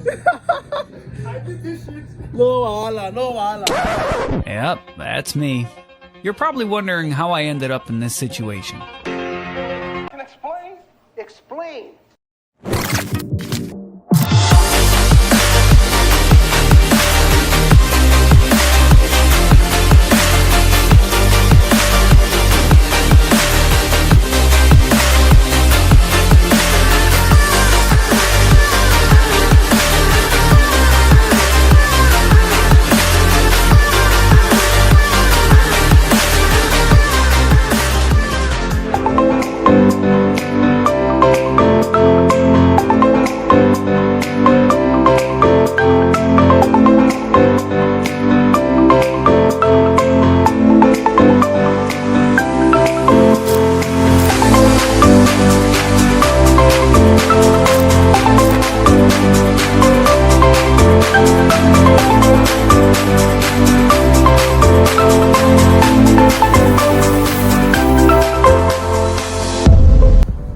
I did this shit. No wahala, no wahala. Yep, that's me. You're probably wondering how I ended up in this situation. Can explain? Explain.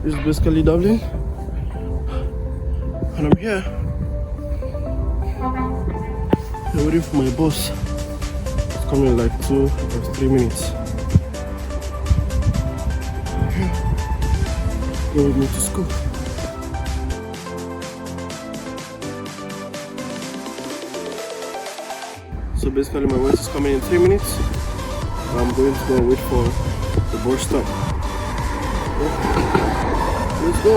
This is basically Dublin, and I'm here. I'm waiting for my bus. It's coming in like 2 or 3 minutes. Go with me to school. So basically my bus is coming in 3 minutes. I'm going to go and wait for the bus stop. Let's go.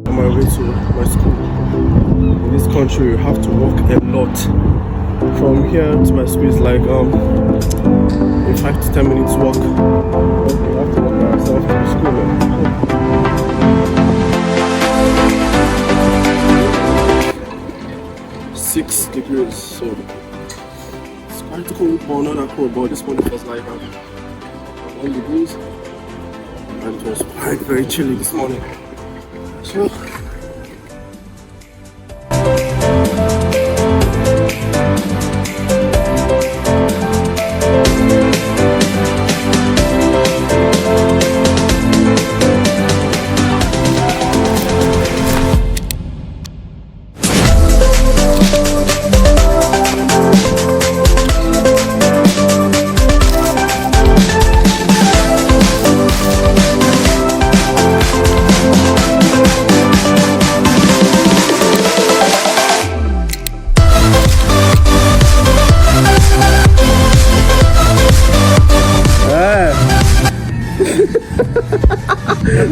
On my way to my school. In this country, you have to walk a lot. From here to my school is like in 5 to 10 minutes walk. You have to walk by yourself to the school. 6 degrees, so it's quite cold, but not that cold. But this morning was like 1 degrees, and it was quite very chilly this morning. So.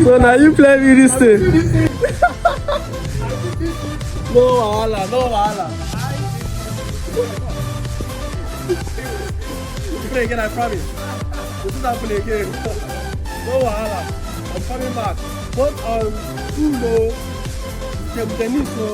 So now you play with this thing. No wahala, no wahala. You play again, I promise. This is not play again. No wahala. I'm coming back. But table tennis, so